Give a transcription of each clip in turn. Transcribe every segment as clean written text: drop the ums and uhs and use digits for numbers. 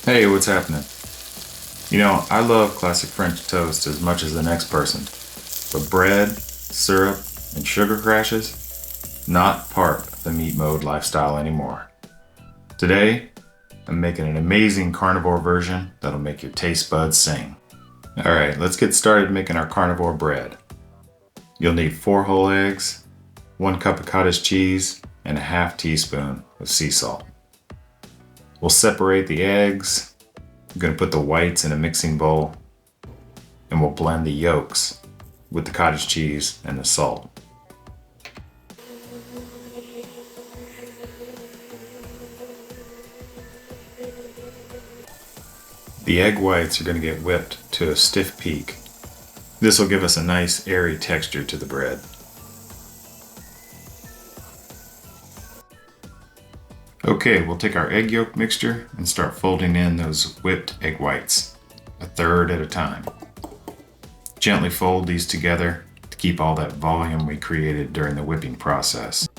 Hey, what's happening? I love classic French toast as much as the next person, but bread, syrup, and sugar crashes, not part of the meat mode lifestyle anymore. Today, I'm making an amazing carnivore version that'll make your taste buds sing. Alright, let's get started making our carnivore bread. You'll need 4 whole eggs, 1 cup of cottage cheese, and a half teaspoon of sea salt. We'll separate the eggs. I'm going to put the whites in a mixing bowl, and we'll blend the yolks with the cottage cheese and the salt. The egg whites are going to get whipped to a stiff peak. This will give us a nice airy texture to the bread. Okay, we'll take our egg yolk mixture and start folding in those whipped egg whites, a third at a time. Gently fold these together to keep all that volume we created during the whipping process.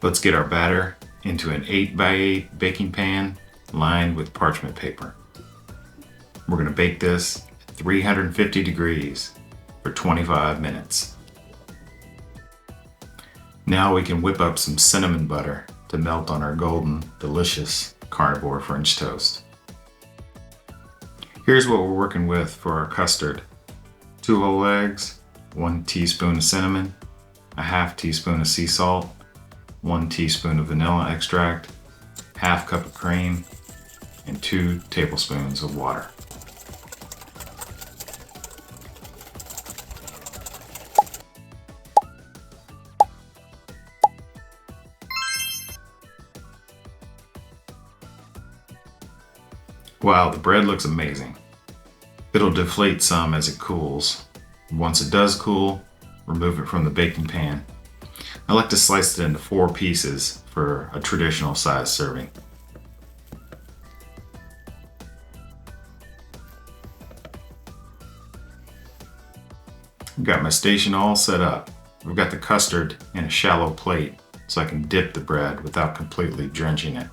Let's get our batter into an 8x8 baking pan lined with parchment paper. We're going to bake this at 350 degrees for 25 minutes. Now we can whip up some cinnamon butter to melt on our golden, delicious Carnivore French Toast. Here's what we're working with for our custard. 2 whole eggs, 1 teaspoon of cinnamon, a half teaspoon of sea salt, 1 teaspoon of vanilla extract, half cup of cream, and 2 tablespoons of water. Wow, the bread looks amazing. It'll deflate some as it cools. Once it does cool, remove it from the baking pan. I like to slice it into 4 pieces for a traditional size serving. I've got my station all set up. I've got the custard in a shallow plate so I can dip the bread without completely drenching it.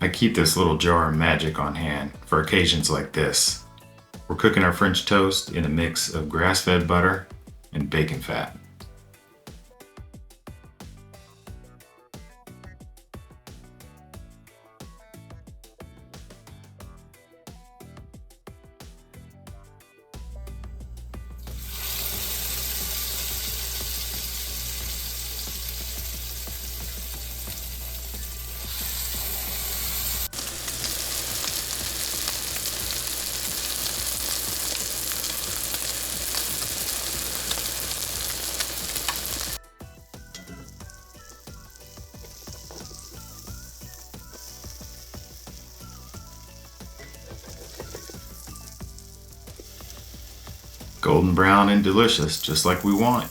I keep this little jar of magic on hand for occasions like this. We're cooking our French toast in a mix of grass-fed butter and bacon fat. Golden brown and delicious, just like we want.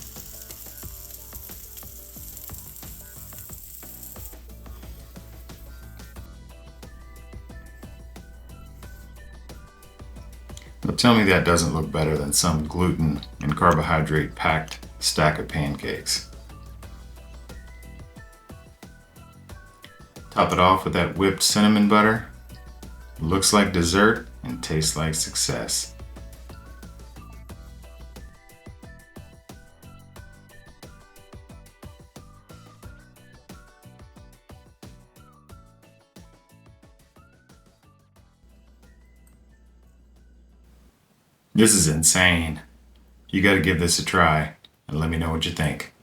But tell me that doesn't look better than some gluten and carbohydrate packed stack of pancakes. Top it off with that whipped cinnamon butter. Looks like dessert and tastes like success. This is insane. You gotta give this a try and let me know what you think.